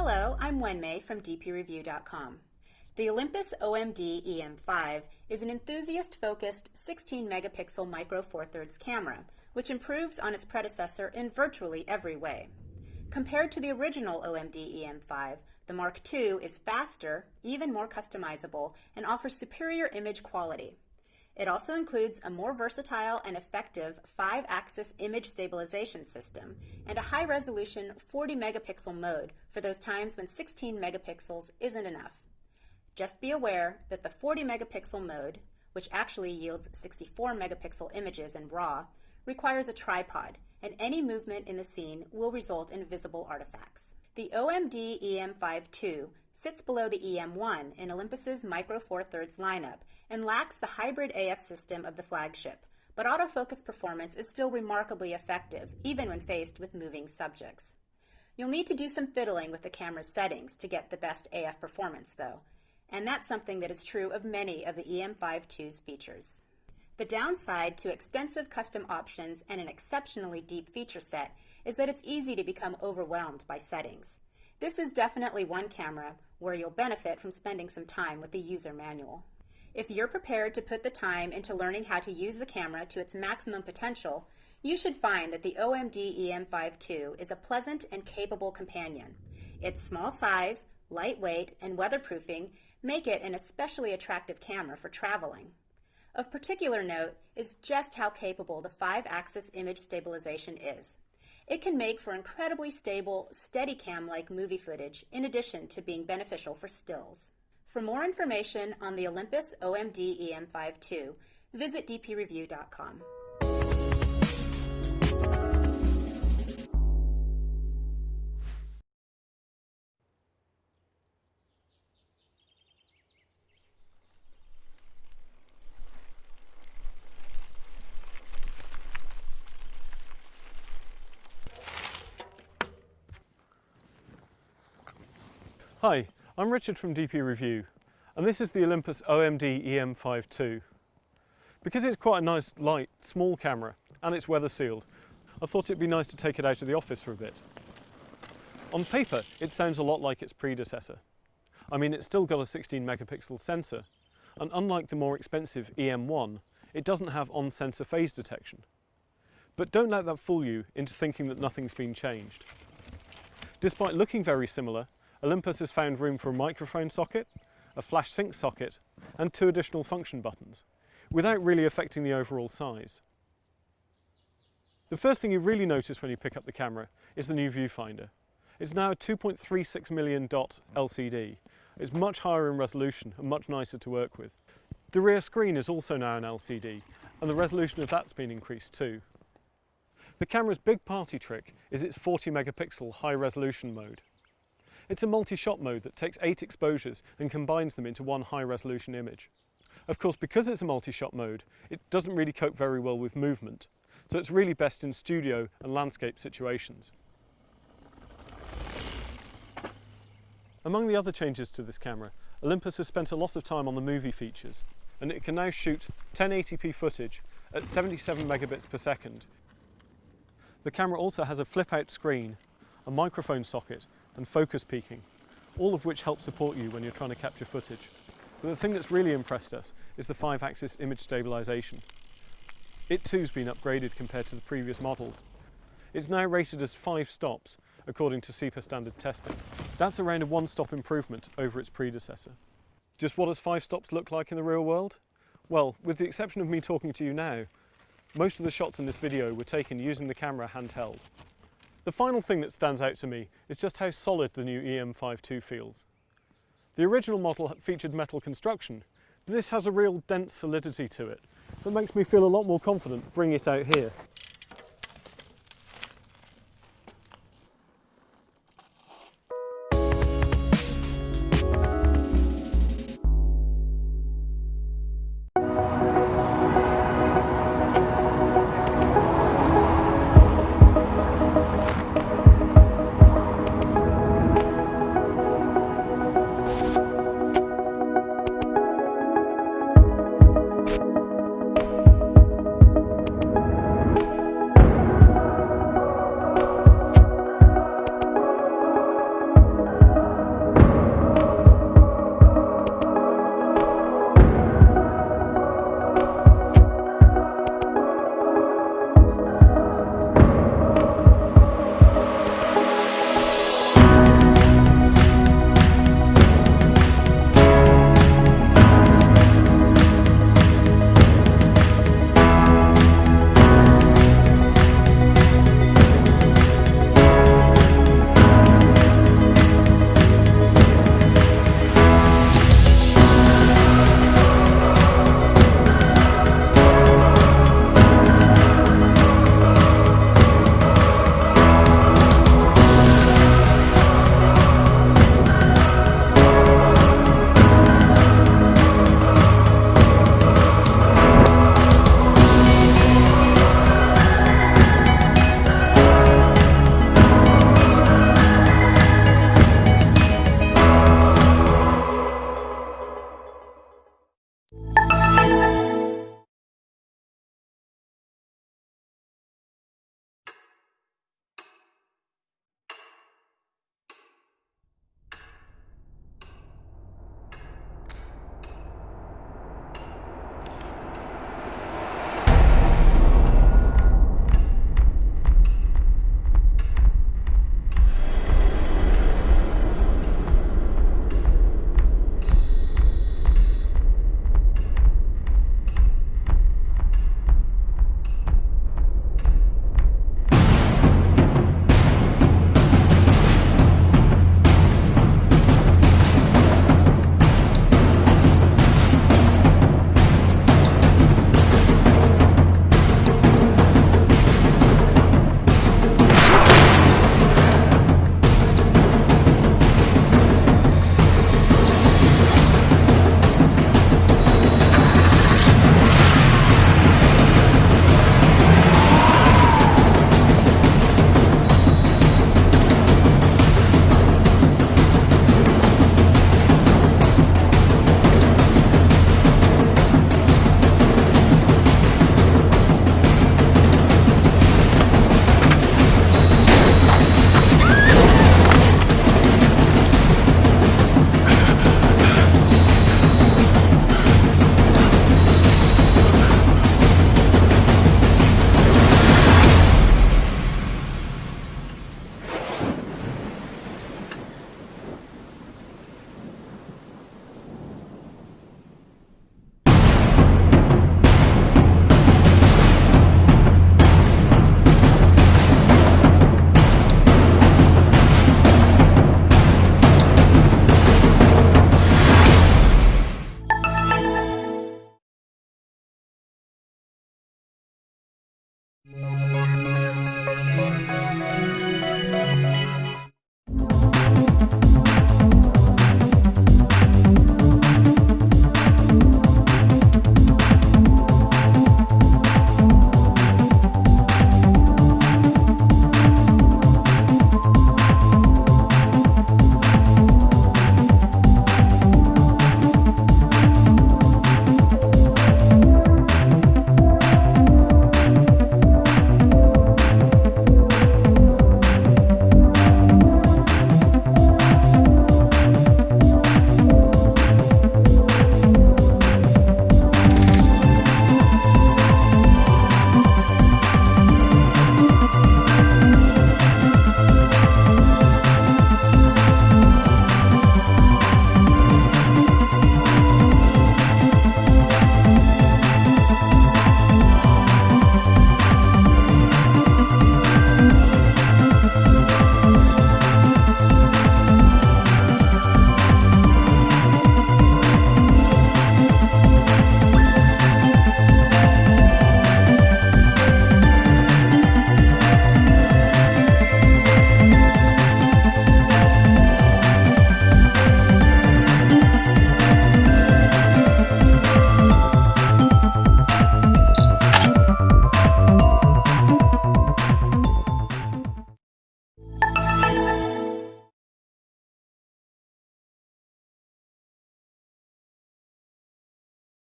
Hello, I'm Wenmei from DPReview.com. The Olympus OMD E-M5 is an enthusiast-focused 16-megapixel micro four thirds camera, which improves on its predecessor in virtually every way. Compared to the original OMD E-M5, the Mark II is faster, even more customizable, and offers superior image quality. It also includes a more versatile and effective 5-axis image stabilization system and a high-resolution 40-megapixel mode for those times when 16 megapixels isn't enough. Just be aware that the 40-megapixel mode, which actually yields 64-megapixel images in RAW, requires a tripod, and any movement in the scene will result in visible artifacts. The OMD E-M5 II sits below the E-M1 in Olympus's Micro Four Thirds lineup and lacks the hybrid AF system of the flagship, but autofocus performance is still remarkably effective, even when faced with moving subjects. You'll need to do some fiddling with the camera's settings to get the best AF performance, though, and that's something that is true of many of the E-M5 II's features. The downside to extensive custom options and an exceptionally deep feature set is that it's easy to become overwhelmed by settings. This is definitely one camera where you'll benefit from spending some time with the user manual. If you're prepared to put the time into learning how to use the camera to its maximum potential, you should find that the OMD E-M5 II is a pleasant and capable companion. Its small size, lightweight, and weatherproofing make it an especially attractive camera for traveling. Of particular note is just how capable the 5-axis image stabilization is. It can make for incredibly stable, Steadicam-like movie footage in addition to being beneficial for stills. For more information on the Olympus OMD E-M5 II, visit DPReview.com. Hi, I'm Richard from DP Review, and this is the Olympus OMD E-M5 II. Because it's quite a nice, light, small camera, and it's weather sealed, I thought it'd be nice to take it out of the office for a bit. On paper, it sounds a lot like its predecessor. I mean, it's still got a 16 megapixel sensor, and unlike the more expensive EM1, it doesn't have on-sensor phase detection. But don't let that fool you into thinking that nothing's been changed. Despite looking very similar, Olympus has found room for a microphone socket, a flash sync socket, and 2 additional function buttons, without really affecting the overall size. The first thing you really notice when you pick up the camera is the new viewfinder. It's now a 2.36 million dot LCD. It's much higher in resolution and much nicer to work with. The rear screen is also now an LCD, and the resolution of that's been increased too. The camera's big party trick is its 40 megapixel high resolution mode. It's a multi-shot mode that takes 8 exposures and combines them into one high-resolution image. Of course, because it's a multi-shot mode, it doesn't really cope very well with movement, so it's really best in studio and landscape situations. Among the other changes to this camera, Olympus has spent a lot of time on the movie features, and it can now shoot 1080p footage at 77 megabits per second. The camera also has a flip-out screen, a microphone socket, and focus peaking, all of which help support you when you're trying to capture footage. But the thing that's really impressed us is the 5-axis image stabilization. It too's been upgraded compared to the previous models. It's now rated as 5 stops, according to CEPA standard testing. That's around a 1-stop improvement over its predecessor. Just what does 5 stops look like in the real world? Well, with the exception of me talking to you now, most of the shots in this video were taken using the camera handheld. The final thing that stands out to me is just how solid the new E-M5 II feels. The original model featured metal construction, but this has a real dense solidity to it that makes me feel a lot more confident bringing it out here.